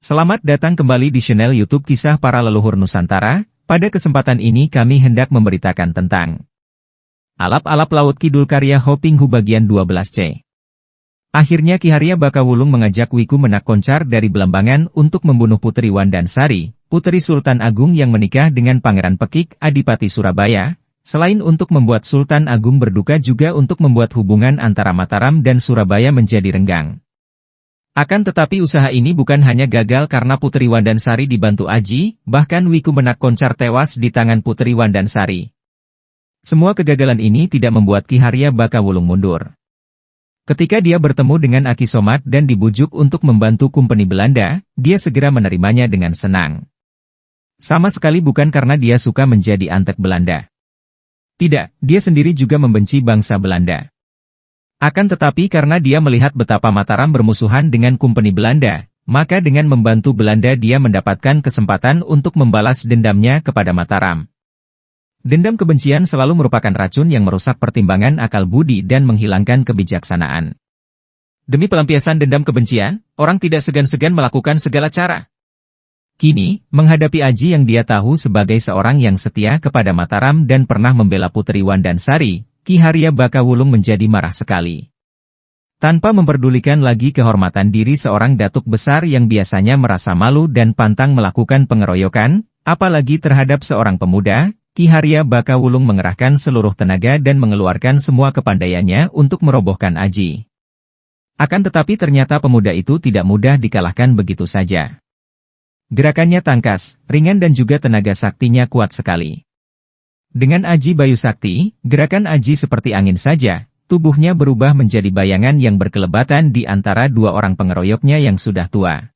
Selamat datang kembali di channel YouTube Kisah Para Leluhur Nusantara. Pada kesempatan ini kami hendak memberitakan tentang Alap-alap Laut Kidul karya Hoping Hu bagian 12C. Akhirnya Ki Haria Bakawulung mengajak Wiku Menak Koncar dari Belambangan untuk membunuh Putri Wandansari, putri Sultan Agung yang menikah dengan Pangeran Pekik, Adipati Surabaya. Selain untuk membuat Sultan Agung berduka juga untuk membuat hubungan antara Mataram dan Surabaya menjadi renggang. Akan tetapi usaha ini bukan hanya gagal karena Putri Wandansari dibantu Aji, bahkan Wiku Menak Koncar tewas di tangan Putri Wandansari. Semua kegagalan ini tidak membuat Ki Haria Bakawulung mundur. Ketika dia bertemu dengan Aki Somat dan dibujuk untuk membantu Kompeni Belanda, dia segera menerimanya dengan senang. Sama sekali bukan karena dia suka menjadi antek Belanda. Tidak, dia sendiri juga membenci bangsa Belanda. Akan tetapi karena dia melihat betapa Mataram bermusuhan dengan Kompeni Belanda, maka dengan membantu Belanda dia mendapatkan kesempatan untuk membalas dendamnya kepada Mataram. Dendam kebencian selalu merupakan racun yang merusak pertimbangan akal budi dan menghilangkan kebijaksanaan. Demi pelampiasan dendam kebencian, orang tidak segan-segan melakukan segala cara. Kini, menghadapi Aji yang dia tahu sebagai seorang yang setia kepada Mataram dan pernah membela Putri Wandansari, Ki Haria Bakawulung menjadi marah sekali. Tanpa memperdulikan lagi kehormatan diri seorang datuk besar yang biasanya merasa malu dan pantang melakukan pengeroyokan, apalagi terhadap seorang pemuda, Ki Haria Bakawulung mengerahkan seluruh tenaga dan mengeluarkan semua kepandaiannya untuk merobohkan Aji. Akan tetapi ternyata pemuda itu tidak mudah dikalahkan begitu saja. Gerakannya tangkas, ringan dan juga tenaga saktinya kuat sekali. Dengan Aji Bayu Sakti, gerakan Aji seperti angin saja, tubuhnya berubah menjadi bayangan yang berkelebatan di antara dua orang pengeroyoknya yang sudah tua.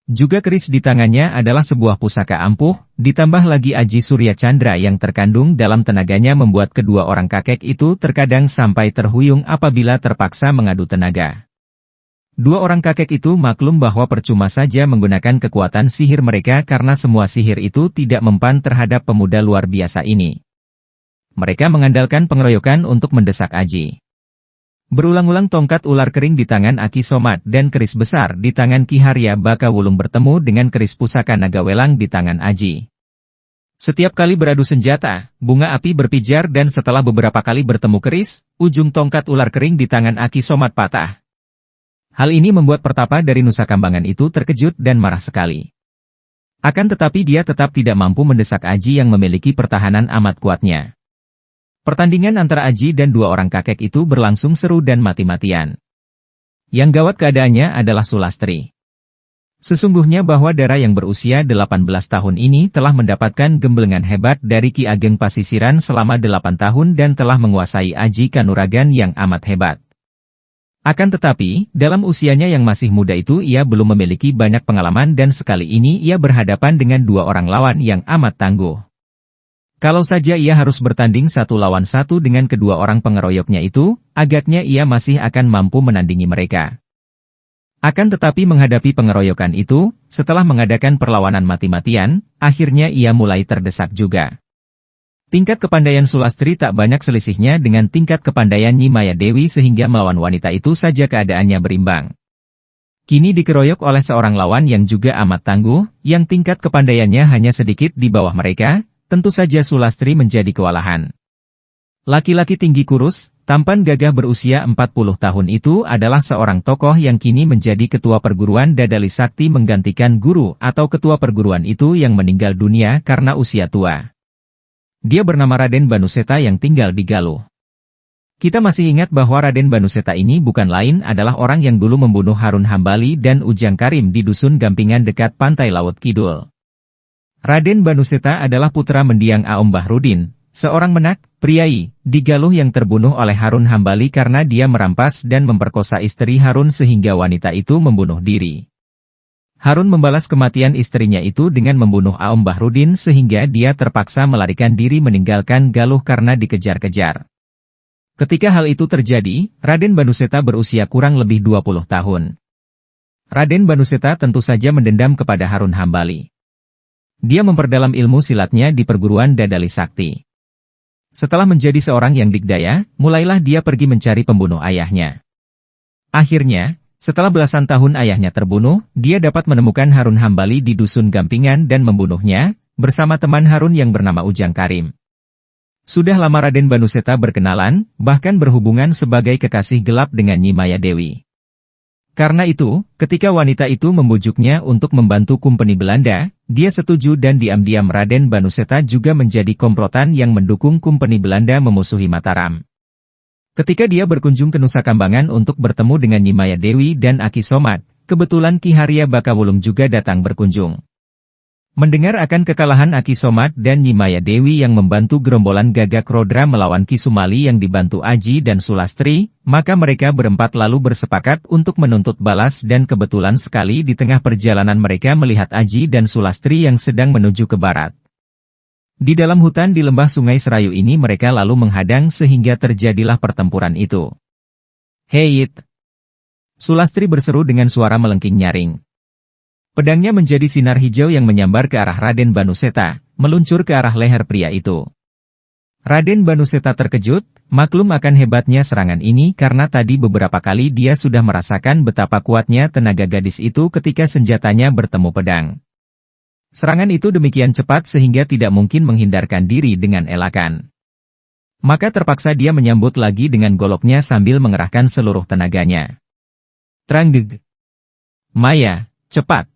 Juga keris di tangannya adalah sebuah pusaka ampuh, ditambah lagi Aji Surya Chandra yang terkandung dalam tenaganya membuat kedua orang kakek itu terkadang sampai terhuyung apabila terpaksa mengadu tenaga. Dua orang kakek itu maklum bahwa percuma saja menggunakan kekuatan sihir mereka karena semua sihir itu tidak mempan terhadap pemuda luar biasa ini. Mereka mengandalkan pengeroyokan untuk mendesak Aji. Berulang-ulang tongkat ular kering di tangan Aki Somat dan keris besar di tangan Ki Haria Bakawulung bertemu dengan keris pusaka naga welang di tangan Aji. Setiap kali beradu senjata, bunga api berpijar dan setelah beberapa kali bertemu keris, ujung tongkat ular kering di tangan Aki Somat patah. Hal ini membuat pertapa dari Nusa Kambangan itu terkejut dan marah sekali. Akan tetapi dia tetap tidak mampu mendesak Aji yang memiliki pertahanan amat kuatnya. Pertandingan antara Aji dan dua orang kakek itu berlangsung seru dan mati-matian. Yang gawat keadaannya adalah Sulastri. Sesungguhnya bahwa Dara yang berusia 18 tahun ini telah mendapatkan gemblengan hebat dari Ki Ageng Pasisiran selama 8 tahun dan telah menguasai Aji Kanuragan yang amat hebat. Akan tetapi, dalam usianya yang masih muda itu ia belum memiliki banyak pengalaman dan sekali ini ia berhadapan dengan dua orang lawan yang amat tangguh. Kalau saja ia harus bertanding 1 lawan 1 dengan kedua orang pengeroyoknya itu, agaknya ia masih akan mampu menandingi mereka. Akan tetapi menghadapi pengeroyokan itu, setelah mengadakan perlawanan mati-matian, akhirnya ia mulai terdesak juga. Tingkat kepandaian Sulastri tak banyak selisihnya dengan tingkat kepandaian Nyi Maya Dewi sehingga melawan wanita itu saja keadaannya berimbang. Kini dikeroyok oleh seorang lawan yang juga amat tangguh, yang tingkat kepandaiannya hanya sedikit di bawah mereka, tentu saja Sulastri menjadi kewalahan. Laki-laki tinggi kurus, tampan gagah berusia 40 tahun itu adalah seorang tokoh yang kini menjadi ketua perguruan Dadali Sakti menggantikan guru atau ketua perguruan itu yang meninggal dunia karena usia tua. Dia bernama Raden Banuseta yang tinggal di Galuh. Kita masih ingat bahwa Raden Banuseta ini bukan lain adalah orang yang dulu membunuh Harun Hambali dan Ujang Karim di Dusun Gampingan dekat Pantai Laut Kidul. Raden Banuseta adalah putra mendiang Aom Bahrudin, seorang menak, priai, di Galuh yang terbunuh oleh Harun Hambali karena dia merampas dan memperkosa istri Harun sehingga wanita itu membunuh diri. Harun membalas kematian istrinya itu dengan membunuh Aom Bahrudin sehingga dia terpaksa melarikan diri meninggalkan Galuh karena dikejar-kejar. Ketika hal itu terjadi, Raden Banuseta berusia kurang lebih 20 tahun. Raden Banuseta tentu saja mendendam kepada Harun Hambali. Dia memperdalam ilmu silatnya di perguruan Dadali Sakti. Setelah menjadi seorang yang digdaya, mulailah dia pergi mencari pembunuh ayahnya. Akhirnya, Setelah belasan tahun ayahnya terbunuh, dia dapat menemukan Harun Hambali di Dusun Gampingan dan membunuhnya, bersama teman Harun yang bernama Ujang Karim. Sudah lama Raden Banuseta berkenalan, bahkan berhubungan sebagai kekasih gelap dengan Nyi Maya Dewi. Karena itu, ketika wanita itu membujuknya untuk membantu Kompeni Belanda, dia setuju dan diam-diam Raden Banuseta juga menjadi komplotan yang mendukung Kompeni Belanda memusuhi Mataram. Ketika dia berkunjung ke Nusa Kambangan untuk bertemu dengan Nyi Maya Dewi dan Aki Somat, kebetulan Ki Haria Bakawulung juga datang berkunjung. Mendengar akan kekalahan Aki Somat dan Nyi Maya Dewi yang membantu gerombolan Gagak Rodra melawan Ki Sumali yang dibantu Aji dan Sulastri, maka mereka berempat lalu bersepakat untuk menuntut balas dan kebetulan sekali di tengah perjalanan mereka melihat Aji dan Sulastri yang sedang menuju ke barat. Di dalam hutan di lembah Sungai Serayu ini mereka lalu menghadang sehingga terjadilah pertempuran itu. "Heit!" Sulastri berseru dengan suara melengking nyaring. Pedangnya menjadi sinar hijau yang menyambar ke arah Raden Banuseta, meluncur ke arah leher pria itu. Raden Banuseta terkejut, maklum akan hebatnya serangan ini karena tadi beberapa kali dia sudah merasakan betapa kuatnya tenaga gadis itu ketika senjatanya bertemu pedang. Serangan itu demikian cepat sehingga tidak mungkin menghindarkan diri dengan elakan. Maka terpaksa dia menyambut lagi dengan goloknya sambil mengerahkan seluruh tenaganya. Tranggeg! Maya, cepat!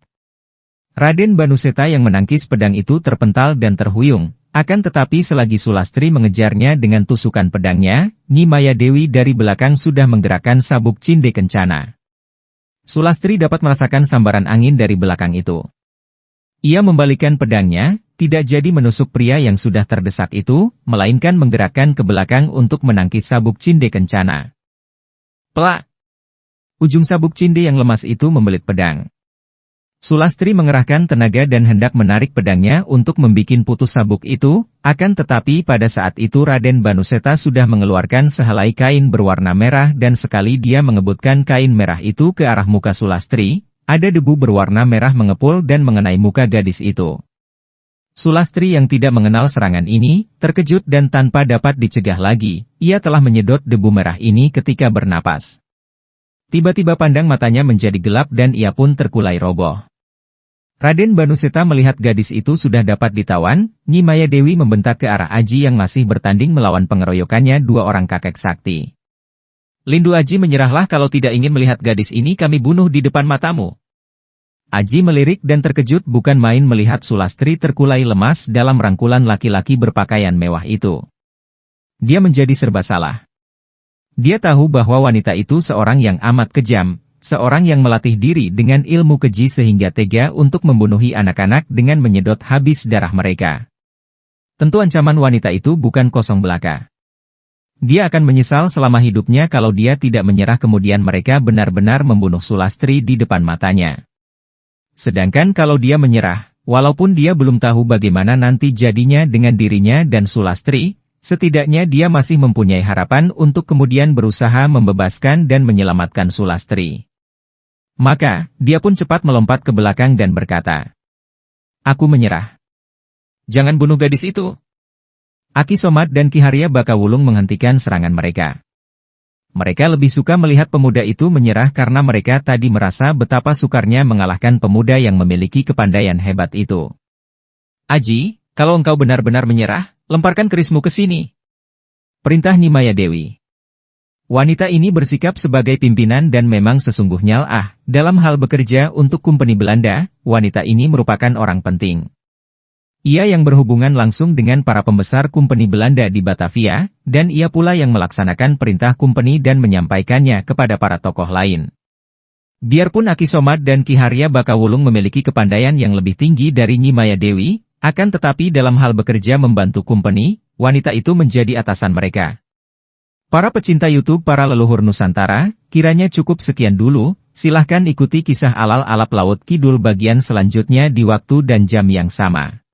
Raden Banuseta yang menangkis pedang itu terpental dan terhuyung, akan tetapi selagi Sulastri mengejarnya dengan tusukan pedangnya, Nyi Maya Dewi dari belakang sudah menggerakkan sabuk cinde kencana. Sulastri dapat merasakan sambaran angin dari belakang itu. Ia membalikkan pedangnya, tidak jadi menusuk pria yang sudah terdesak itu, melainkan menggerakkan ke belakang untuk menangkis sabuk cinde kencana. Plak! Ujung sabuk cinde yang lemas itu membelit pedang. Sulastri mengerahkan tenaga dan hendak menarik pedangnya untuk membikin putus sabuk itu, akan tetapi pada saat itu Raden Banuseta sudah mengeluarkan sehelai kain berwarna merah dan sekali dia mengebutkan kain merah itu ke arah muka Sulastri, ada debu berwarna merah mengepul dan mengenai muka gadis itu. Sulastri yang tidak mengenal serangan ini, terkejut dan tanpa dapat dicegah lagi, ia telah menyedot debu merah ini ketika bernapas. Tiba-tiba pandang matanya menjadi gelap dan ia pun terkulai roboh. Raden Banuseta melihat gadis itu sudah dapat ditawan, Nyi Maya Dewi membentak ke arah Aji yang masih bertanding melawan pengeroyokannya dua orang kakek sakti. "Lindu Aji, menyerahlah, kalau tidak ingin melihat gadis ini kami bunuh di depan matamu." Aji melirik dan terkejut bukan main melihat Sulastri terkulai lemas dalam rangkulan laki-laki berpakaian mewah itu. Dia menjadi serba salah. Dia tahu bahwa wanita itu seorang yang amat kejam, seorang yang melatih diri dengan ilmu keji sehingga tega untuk membunuhi anak-anak dengan menyedot habis darah mereka. Tentu ancaman wanita itu bukan kosong belaka. Dia akan menyesal selama hidupnya kalau dia tidak menyerah kemudian mereka benar-benar membunuh Sulastri di depan matanya. Sedangkan kalau dia menyerah, walaupun dia belum tahu bagaimana nanti jadinya dengan dirinya dan Sulastri, setidaknya dia masih mempunyai harapan untuk kemudian berusaha membebaskan dan menyelamatkan Sulastri. Maka, dia pun cepat melompat ke belakang dan berkata, "Aku menyerah. Jangan bunuh gadis itu." Aki Somat dan Ki Haria Bakawulung menghentikan serangan mereka. Mereka lebih suka melihat pemuda itu menyerah karena mereka tadi merasa betapa sukarnya mengalahkan pemuda yang memiliki kepandaian hebat itu. "Aji, kalau engkau benar-benar menyerah, lemparkan kerismu ke sini," perintah Nyi Maya Dewi. Wanita ini bersikap sebagai pimpinan dan memang sesungguhnya dalam hal bekerja untuk Kompeni Belanda, wanita ini merupakan orang penting. Ia yang berhubungan langsung dengan para pembesar Kompeni Belanda di Batavia, dan ia pula yang melaksanakan perintah Kompeni dan menyampaikannya kepada para tokoh lain. Biarpun Aki Somat dan Ki Haria Bakawulung memiliki kepandaian yang lebih tinggi dari Nyi Maya Dewi, akan tetapi dalam hal bekerja membantu Kompeni, wanita itu menjadi atasan mereka. Para pecinta YouTube para leluhur Nusantara, kiranya cukup sekian dulu, silahkan ikuti kisah alal-alap Laut Kidul bagian selanjutnya di waktu dan jam yang sama.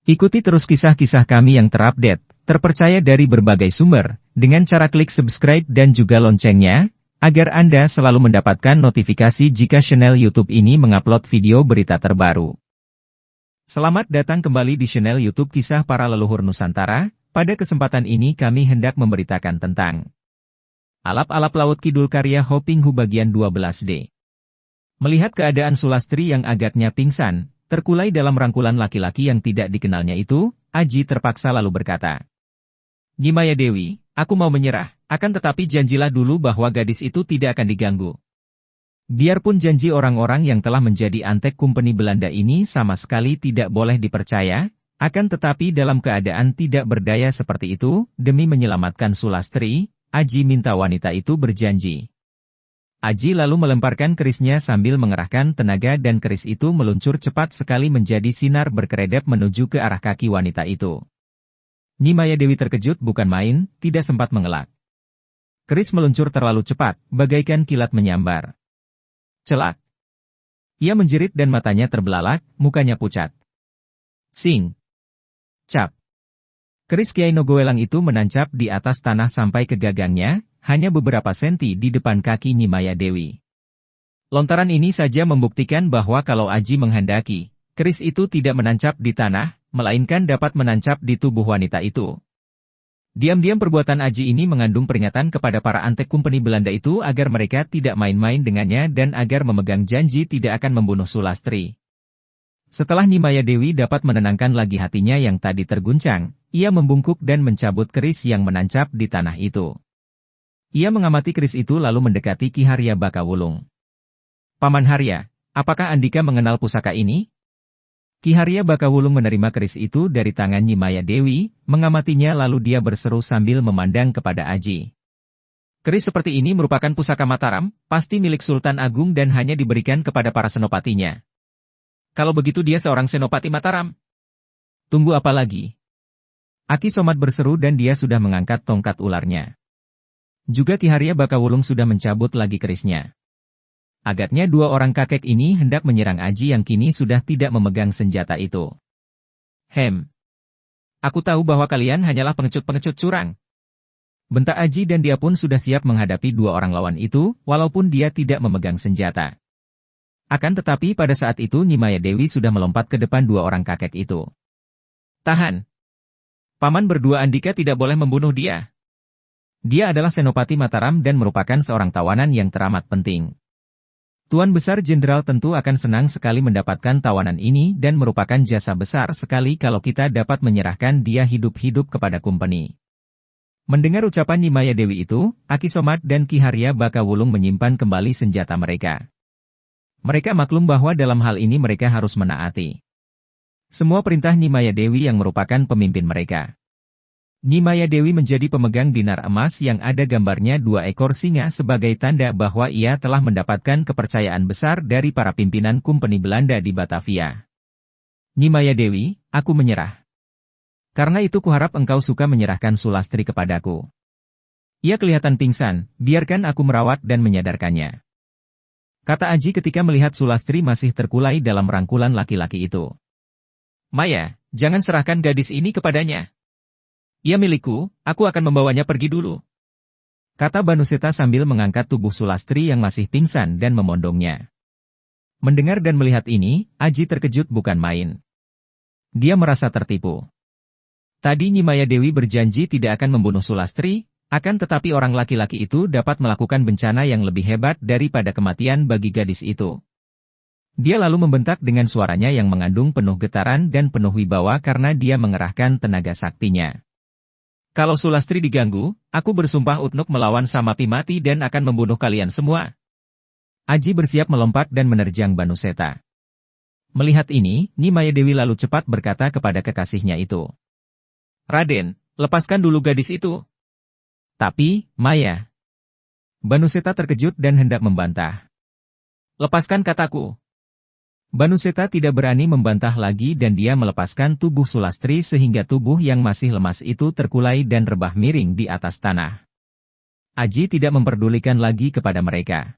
Ikuti terus kisah-kisah kami yang terupdate, terpercaya dari berbagai sumber, dengan cara klik subscribe dan juga loncengnya, agar Anda selalu mendapatkan notifikasi jika channel YouTube ini mengupload video berita terbaru. Selamat datang kembali di channel YouTube Kisah Para Leluhur Nusantara. Pada kesempatan ini kami hendak memberitakan tentang Alap-alap Laut Kidul karya Hoping Hu bagian 12D. Melihat keadaan Sulastri yang agaknya pingsan, terkulai dalam rangkulan laki-laki yang tidak dikenalnya itu, Aji terpaksa lalu berkata, "Nyi Maya Dewi, aku mau menyerah, akan tetapi janjilah dulu bahwa gadis itu tidak akan diganggu." Biarpun janji orang-orang yang telah menjadi antek company Belanda ini sama sekali tidak boleh dipercaya, akan tetapi dalam keadaan tidak berdaya seperti itu, demi menyelamatkan Sulastri, Aji minta wanita itu berjanji. Aji lalu melemparkan kerisnya sambil mengerahkan tenaga dan keris itu meluncur cepat sekali menjadi sinar berkeredap menuju ke arah kaki wanita itu. Nyi Maya Dewi terkejut bukan main, tidak sempat mengelak. Keris meluncur terlalu cepat, bagaikan kilat menyambar. Celak! Ia menjerit dan matanya terbelalak, mukanya pucat. Sing! Cap! Keris Kiai Nogowelang itu menancap di atas tanah sampai ke gagangnya, hanya beberapa senti di depan kaki Nyi Maya Dewi. Lontaran ini saja membuktikan bahwa kalau Aji menghendaki, keris itu tidak menancap di tanah, melainkan dapat menancap di tubuh wanita itu. Diam-diam perbuatan Aji ini mengandung peringatan kepada para antek company Belanda itu agar mereka tidak main-main dengannya dan agar memegang janji tidak akan membunuh Sulastri. Setelah Nyi Maya Dewi dapat menenangkan lagi hatinya yang tadi terguncang, ia membungkuk dan mencabut keris yang menancap di tanah itu. Ia mengamati keris itu lalu mendekati Ki Harya Bakawulung. "Paman Harya, apakah Andika mengenal pusaka ini?" Ki Harya Bakawulung menerima keris itu dari tangan Nyi Maya Dewi, mengamatinya lalu dia berseru sambil memandang kepada Aji. "Keris seperti ini merupakan pusaka Mataram, pasti milik Sultan Agung dan hanya diberikan kepada para senopatinya. Kalau begitu dia seorang senopati Mataram. Tunggu apa lagi?" Aki Somat berseru dan dia sudah mengangkat tongkat ularnya. Juga Ki Harya Bakawulung sudah mencabut lagi kerisnya. Agaknya dua orang kakek ini hendak menyerang Aji yang kini sudah tidak memegang senjata itu. Aku tahu bahwa kalian hanyalah pengecut-pengecut curang." Bentak Aji dan dia pun sudah siap menghadapi dua orang lawan itu, walaupun dia tidak memegang senjata. Akan tetapi pada saat itu Nyi Maya Dewi sudah melompat ke depan dua orang kakek itu. "Tahan! Paman berdua Andika tidak boleh membunuh dia. Dia adalah Senopati Mataram dan merupakan seorang tawanan yang teramat penting. Tuan Besar Jenderal tentu akan senang sekali mendapatkan tawanan ini dan merupakan jasa besar sekali kalau kita dapat menyerahkan dia hidup-hidup kepada company." Mendengar ucapan Nyi Maya Dewi itu, Aki Somat dan Ki Harya Bakawulung menyimpan kembali senjata mereka. Mereka maklum bahwa dalam hal ini mereka harus menaati semua perintah Nyi Maya Dewi yang merupakan pemimpin mereka. Nyi Maya Dewi menjadi pemegang dinar emas yang ada gambarnya dua ekor singa sebagai tanda bahwa ia telah mendapatkan kepercayaan besar dari para pimpinan company Belanda di Batavia. "Nyi Maya Dewi, aku menyerah. Karena itu kuharap engkau suka menyerahkan Sulastri kepadaku. Ia kelihatan pingsan, biarkan aku merawat dan menyadarkannya," kata Aji ketika melihat Sulastri masih terkulai dalam rangkulan laki-laki itu. "Maya, jangan serahkan gadis ini kepadanya. Ia milikku, aku akan membawanya pergi dulu," kata Banuseta sambil mengangkat tubuh Sulastri yang masih pingsan dan memondongnya. Mendengar dan melihat ini, Aji terkejut bukan main. Dia merasa tertipu. Tadi Nyi Maya Dewi berjanji tidak akan membunuh Sulastri, akan tetapi orang laki-laki itu dapat melakukan bencana yang lebih hebat daripada kematian bagi gadis itu. Dia lalu membentak dengan suaranya yang mengandung penuh getaran dan penuh wibawa karena dia mengerahkan tenaga saktinya. "Kalau Sulastri diganggu, aku bersumpah untuk melawan Samapi mati dan akan membunuh kalian semua." Aji bersiap melompat dan menerjang Banuseta. Melihat ini, Nyi Maya Dewi lalu cepat berkata kepada kekasihnya itu, "Raden, lepaskan dulu gadis itu." "Tapi, Maya..." Banuseta terkejut dan hendak membantah. "Lepaskan kataku." Banuseta tidak berani membantah lagi dan dia melepaskan tubuh Sulastri sehingga tubuh yang masih lemas itu terkulai dan rebah miring di atas tanah. Aji tidak memperdulikan lagi kepada mereka.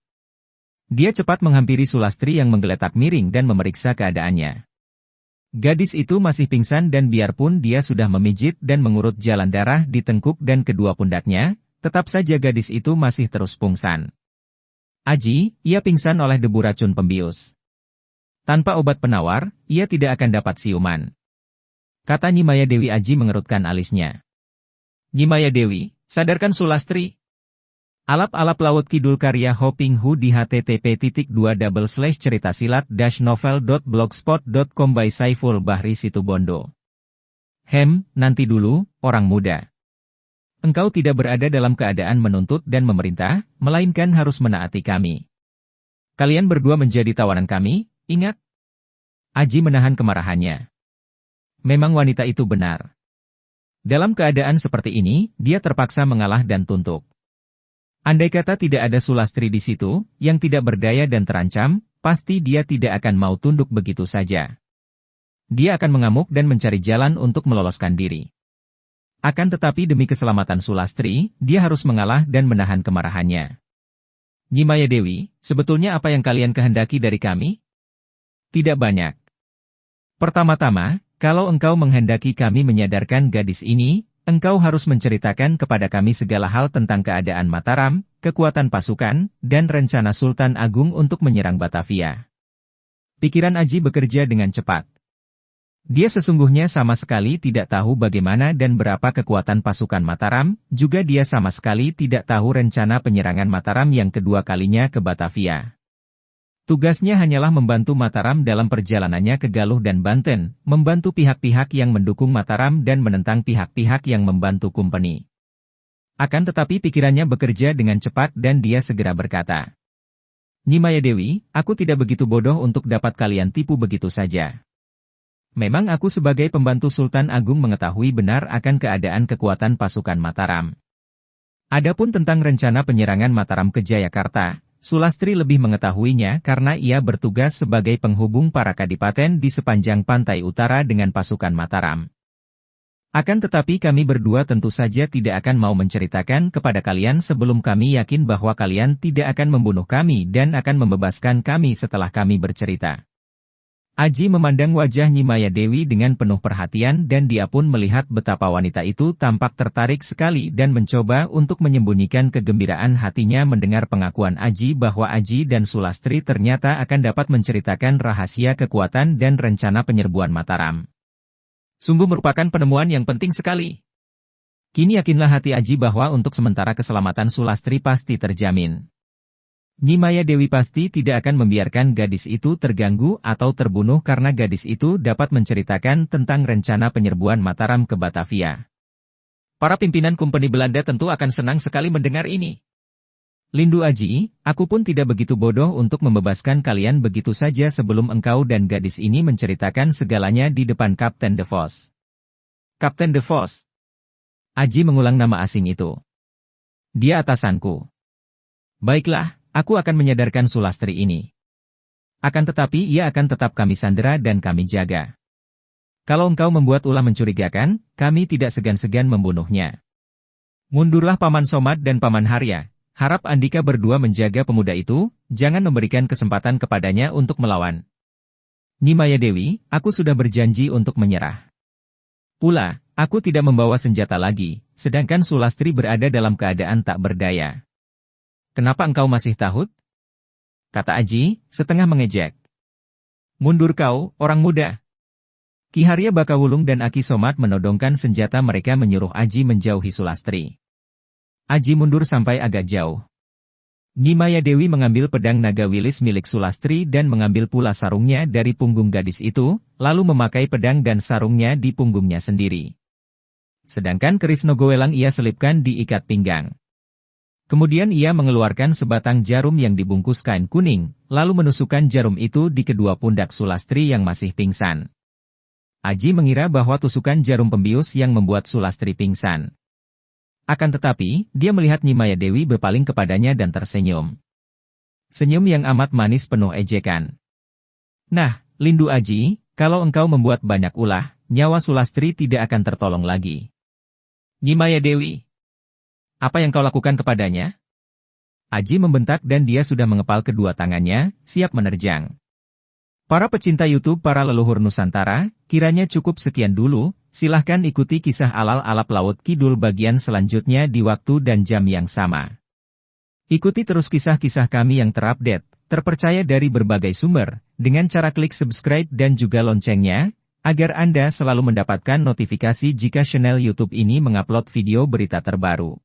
Dia cepat menghampiri Sulastri yang menggeletak miring dan memeriksa keadaannya. Gadis itu masih pingsan dan biarpun dia sudah memijit dan mengurut jalan darah di tengkuk dan kedua pundaknya, tetap saja gadis itu masih terus pingsan. "Aji, ia pingsan oleh debu racun pembius. Tanpa obat penawar, ia tidak akan dapat siuman," kata Nyi Maya Dewi. Aji mengerutkan alisnya. "Nyi Maya Dewi, sadarkan Sulastri." Alap-alap Laut Kidul karya Hoping Hu di http://ceritasilat-novel.blogspot.com by Saiful Bahri Situbondo. Nanti dulu, orang muda. Engkau tidak berada dalam keadaan menuntut dan memerintah, melainkan harus menaati kami. Kalian berdua menjadi tawanan kami, ingat? Aji menahan kemarahannya. Memang wanita itu benar. Dalam keadaan seperti ini, dia terpaksa mengalah dan tunduk. Andai kata tidak ada Sulastri di situ, yang tidak berdaya dan terancam, pasti dia tidak akan mau tunduk begitu saja. Dia akan mengamuk dan mencari jalan untuk meloloskan diri. Akan tetapi demi keselamatan Sulastri, dia harus mengalah dan menahan kemarahannya. Nyi Maya Dewi, sebetulnya apa yang kalian kehendaki dari kami? Tidak banyak. Pertama-tama, kalau engkau menghendaki kami menyadarkan gadis ini, engkau harus menceritakan kepada kami segala hal tentang keadaan Mataram, kekuatan pasukan, dan rencana Sultan Agung untuk menyerang Batavia. Pikiran Aji bekerja dengan cepat. Dia sesungguhnya sama sekali tidak tahu bagaimana dan berapa kekuatan pasukan Mataram, juga dia sama sekali tidak tahu rencana penyerangan Mataram yang kedua kalinya ke Batavia. Tugasnya hanyalah membantu Mataram dalam perjalanannya ke Galuh dan Banten, membantu pihak-pihak yang mendukung Mataram dan menentang pihak-pihak yang membantu Kumpeni. Akan tetapi pikirannya bekerja dengan cepat dan dia segera berkata, Nyi Maya Dewi, aku tidak begitu bodoh untuk dapat kalian tipu begitu saja. Memang aku sebagai pembantu Sultan Agung mengetahui benar akan keadaan kekuatan pasukan Mataram. Adapun tentang rencana penyerangan Mataram ke Jayakarta, Sulastri lebih mengetahuinya karena ia bertugas sebagai penghubung para kadipaten di sepanjang pantai utara dengan pasukan Mataram. Akan tetapi kami berdua tentu saja tidak akan mau menceritakan kepada kalian sebelum kami yakin bahwa kalian tidak akan membunuh kami dan akan membebaskan kami setelah kami bercerita. Aji memandang wajah Nyi Maya Dewi dengan penuh perhatian dan dia pun melihat betapa wanita itu tampak tertarik sekali dan mencoba untuk menyembunyikan kegembiraan hatinya mendengar pengakuan Aji bahwa Aji dan Sulastri ternyata akan dapat menceritakan rahasia kekuatan dan rencana penyerbuan Mataram. Sungguh merupakan penemuan yang penting sekali. Kini yakinlah hati Aji bahwa untuk sementara keselamatan Sulastri pasti terjamin. Nyi Maya Dewi pasti tidak akan membiarkan gadis itu terganggu atau terbunuh karena gadis itu dapat menceritakan tentang rencana penyerbuan Mataram ke Batavia. Para pimpinan Kumpeni Belanda tentu akan senang sekali mendengar ini. Lindu Aji, aku pun tidak begitu bodoh untuk membebaskan kalian begitu saja sebelum engkau dan gadis ini menceritakan segalanya di depan Kapten De Vos. Kapten De Vos. Aji mengulang nama asing itu. Dia atasanku. Baiklah. Aku akan menyadarkan Sulastri ini. Akan tetapi ia akan tetap kami sandera dan kami jaga. Kalau engkau membuat ulah mencurigakan, kami tidak segan-segan membunuhnya. Mundurlah Paman Somad dan Paman Harya. Harap Andika berdua menjaga pemuda itu, jangan memberikan kesempatan kepadanya untuk melawan. Nyi Maya Dewi, aku sudah berjanji untuk menyerah. Pula, aku tidak membawa senjata lagi, sedangkan Sulastri berada dalam keadaan tak berdaya. Kenapa engkau masih takut? Kata Aji, setengah mengejek. Mundur kau, orang muda. Ki Harya Bakawulung dan Aki Somad menodongkan senjata mereka menyuruh Aji menjauhi Sulastri. Aji mundur sampai agak jauh. Nyi Maya Dewi mengambil pedang naga wilis milik Sulastri dan mengambil pula sarungnya dari punggung gadis itu, lalu memakai pedang dan sarungnya di punggungnya sendiri. Sedangkan keris Nogowelang ia selipkan di ikat pinggang. Kemudian ia mengeluarkan sebatang jarum yang dibungkus kain kuning, lalu menusukkan jarum itu di kedua pundak Sulastri yang masih pingsan. Aji mengira bahwa tusukan jarum pembius yang membuat Sulastri pingsan. Akan tetapi, dia melihat Nyi Maya Dewi berpaling kepadanya dan tersenyum. Senyum yang amat manis penuh ejekan. Nah, Lindu Aji, kalau engkau membuat banyak ulah, nyawa Sulastri tidak akan tertolong lagi. Nyi Maya Dewi. Apa yang kau lakukan kepadanya? Aji membentak dan dia sudah mengepal kedua tangannya, siap menerjang. Para pecinta YouTube para leluhur Nusantara, kiranya cukup sekian dulu, silahkan ikuti kisah alap-alap Laut Kidul bagian selanjutnya di waktu dan jam yang sama. Ikuti terus kisah-kisah kami yang terupdate, terpercaya dari berbagai sumber, dengan cara klik subscribe dan juga loncengnya, agar Anda selalu mendapatkan notifikasi jika channel YouTube ini mengupload video berita terbaru.